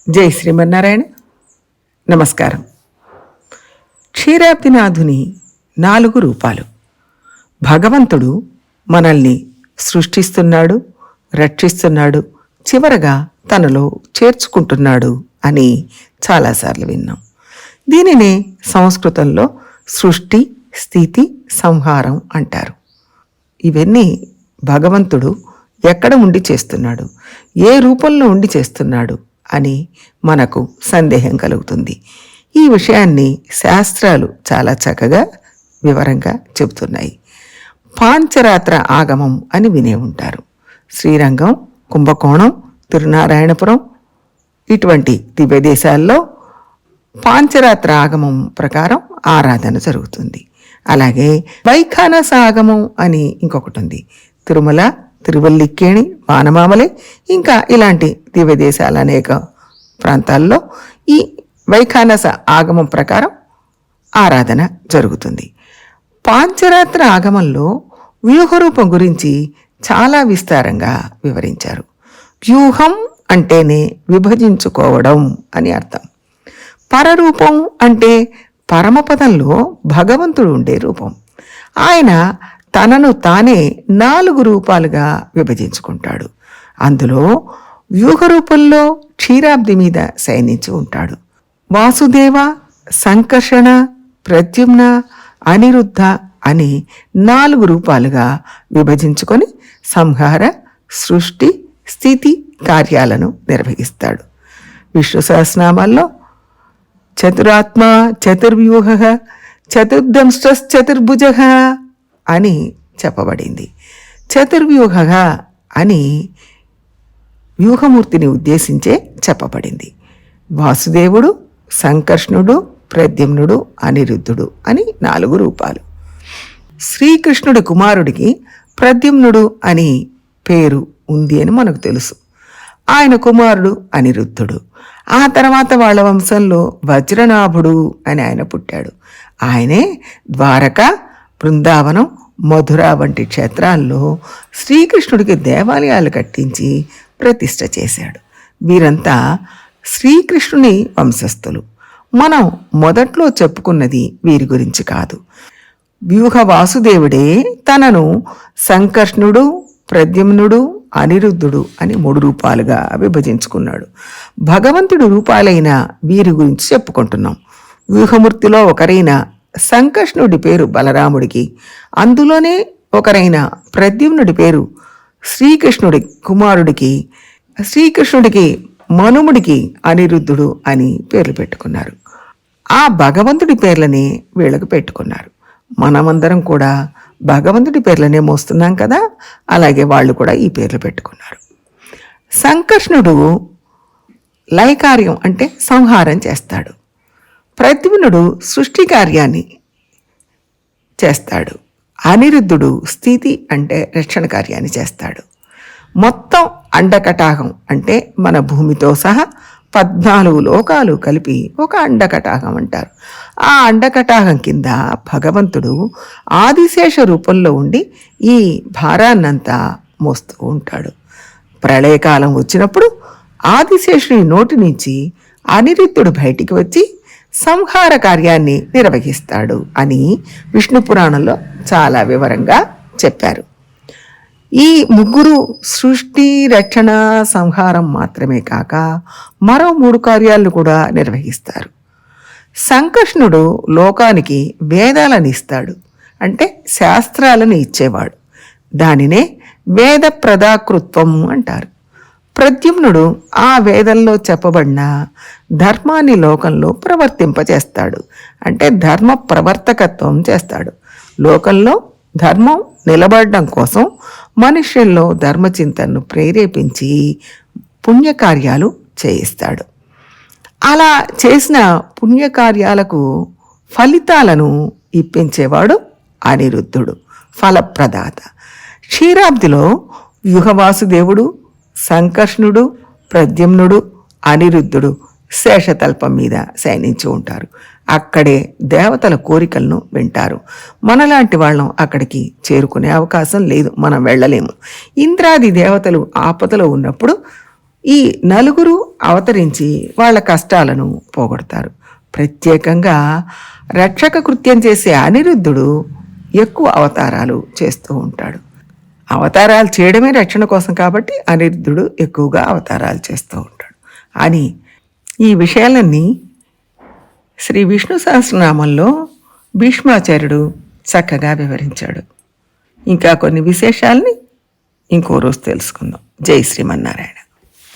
జై శ్రీమన్నారాయణ. నమస్కారం. క్షీరాబ్దినాథుని 4 రూపాలు. భగవంతుడు మనల్ని సృష్టిస్తున్నాడు, రక్షిస్తున్నాడు, చివరగా తనలో చేర్చుకుంటున్నాడు అని చాలాసార్లు విన్నాం. దీనినే సంస్కృతంలో సృష్టి, స్థితి, సంహారం అంటారు. ఇవన్నీ భగవంతుడు ఎక్కడ ఉండి చేస్తున్నాడు, ఏ రూపంలో ఉండి చేస్తున్నాడు అని మనకు సందేహం కలుగుతుంది. ఈ విషయాన్ని శాస్త్రాలు చాలా చక్కగా వివరంగా చెబుతున్నాయి. పాంచరాత్ర ఆగమం అని వినే ఉంటారు. శ్రీరంగం, కుంభకోణం, తిరునారాయణపురం ఇటువంటి దివ్య దేశాల్లో పాంచరాత్ర ఆగమం ప్రకారం ఆరాధన జరుగుతుంది. అలాగే వైఖానస ఆగమం అని ఇంకొకటి ఉంది. తిరుమల, తిరువల్లిక్కేణి, వానమామలై ఇంకా ఇలాంటి దివ్య దేశాల అనేక ప్రాంతాల్లో ఈ వైఖానస ఆగమం ప్రకారం ఆరాధన జరుగుతుంది. పాంచరాత్ర ఆగమంలో వ్యూహరూపం గురించి చాలా విస్తారంగా వివరించారు. వ్యూహం అంటేనే విభజించుకోవడం అని అర్థం. పరరూపం అంటే పరమపదంలో భగవంతుడు ఉండే రూపం. ఆయన తనను తానే 4 రూపాలుగా విభజించుకుంటాడు. అందులో వ్యూహ రూపంలో క్షీరాబ్ది మీద శయనించి ఉంటాడు. వాసుదేవ, సంకర్షణ, ప్రద్యుమ్న, అనిరుద్ధ అని 4 రూపాలుగా విభజించుకొని సంహార, సృష్టి, స్థితి కార్యాలను నిర్వహిస్తాడు. విష్ణు సహస్రనామాల్లో చతురాత్మ, చతుర్వ్యూహ, చతుర్దంశ్చతుర్భుజ అని చెప్పబడింది. చతుర్వ్యూహ అని వ్యూహమూర్తిని ఉద్దేశించే చెప్పబడింది. వాసుదేవుడు, సంకర్షణుడు, ప్రద్యుమ్నుడు, అనిరుద్ధుడు అని 4 రూపాలు. శ్రీకృష్ణుడి కుమారుడికి ప్రద్యుమ్నుడు అని పేరు ఉంది అని మనకు తెలుసు. ఆయన కుమారుడు అనిరుద్ధుడు. ఆ తర్వాత వాళ్ళ వంశంలో వజ్రనాభుడు అని ఆయన పుట్టాడు. ఆయనే ద్వారక, బృందావనం, మధుర వంటి క్షేత్రాల్లో శ్రీకృష్ణుడికి దేవాలయాలు కట్టించి ప్రతిష్ఠ చేశాడు. వీరంతా శ్రీకృష్ణుని వంశస్థులు. మనం మొదట్లో చెప్పుకున్నది వీరి గురించి కాదు. వ్యూహ వాసుదేవుడే తనను సంకర్షణుడు, ప్రద్యుమ్నుడు, అనిరుద్ధుడు అని 3 రూపాలుగా విభజించుకున్నాడు. భగవంతుడి రూపాలైన వీరి గురించి చెప్పుకుంటున్నాం. వ్యూహమూర్తిలో ఒకరైన సంకర్షణుడి పేరు బలరాముడికి, అందులోనే ఒకరైన ప్రద్యుమ్నుడి పేరు శ్రీకృష్ణుడి కుమారుడికి, శ్రీకృష్ణుడికి మనుముడికి అనిరుద్ధుడు అని పేర్లు పెట్టుకున్నారు. ఆ భగవంతుడి పేర్లనే వీళ్ళకు పెట్టుకున్నారు. మనమందరం కూడా భగవంతుడి పేర్లనే మోస్తున్నాం కదా, అలాగే వాళ్ళు కూడా ఈ పేర్లు పెట్టుకున్నారు. సంకర్షణుడు లయకార్యం అంటే సంహారం చేస్తాడు. ప్రద్యుమ్నుడు సృష్టి కార్యాన్ని చేస్తాడు. అనిరుద్ధుడు స్థితి అంటే రక్షణ కార్యాన్ని చేస్తాడు. మొత్తం అండకటాహం అంటే మన భూమితో సహా 14 లోకాలు కలిపి ఒక అండకటాహం అంటారు. ఆ అండకటాహం కింద భగవంతుడు ఆదిశేష రూపంలో ఉండి ఈ భారాన్నంతా మోస్తూ ఉంటాడు. ప్రళయకాలం వచ్చినప్పుడు ఆదిశేషుని నోటి నుంచి అనిరుద్ధుడు బయటికి వచ్చి సంహార కార్యాన్ని నిర్వహిస్తాడు అని విష్ణు పురాణంలో చాలా వివరంగా చెప్పారు. ఈ 3 సృష్టి, రక్షణ, సంహారం మాత్రమే కాక మరో 3 కార్యాలను కూడా నిర్వహిస్తారు. సంకర్షణుడు లోకానికి వేదాలను ఇస్తాడు, అంటే శాస్త్రాలను ఇచ్చేవాడు. దానినే వేద ప్రదాకృత్వం అంటారు. ప్రద్యుమ్నుడు ఆ వేదంలో చెప్పబడిన ధర్మాన్ని లోకంలో ప్రవర్తింపచేస్తాడు, అంటే ధర్మ ప్రవర్తకత్వం చేస్తాడు. లోకంలో ధర్మం నిలబడడం కోసం మనుష్యుల్లో ధర్మచింతనను ప్రేరేపించి పుణ్యకార్యాలు చేయిస్తాడు. అలా చేసిన పుణ్యకార్యాలకు ఫలితాలను ఇప్పించేవాడు అనిరుద్ధుడు, ఫలప్రదాత. క్షీరాబ్దిలో వ్యూహవాసుదేవుడు, సంకర్షణుడు, ప్రద్యుమ్నుడు, అనిరుద్ధుడు శేషతల్పం మీద శయనించి ఉంటారు. అక్కడే దేవతల కోరికలను వింటారు. మనలాంటి వాళ్ళం అక్కడికి చేరుకునే అవకాశం లేదు, మనం వెళ్ళలేము. ఇంద్రాది దేవతలు ఆపదలో ఉన్నప్పుడు ఈ నలుగురు అవతరించి వాళ్ళ కష్టాలను పోగొడతారు. ప్రత్యేకంగా రక్షక కృత్యం చేసే అనిరుద్ధుడు ఎక్కువ అవతారాలు చేస్తూ ఉంటాడు. అవతారాలు చేయడమే రక్షణ కోసం కాబట్టి అనిరుద్ధుడు ఎక్కువగా అవతారాలు చేస్తూ ఉంటాడు అని ఈ విషయాలన్నీ శ్రీ విష్ణు సహస్రనామంలో భీష్మాచార్యుడు చక్కగా వివరించాడు. ఇంకా కొన్ని విశేషాలని ఇంకో రోజు తెలుసుకుందాం. జై శ్రీమన్నారాయణ.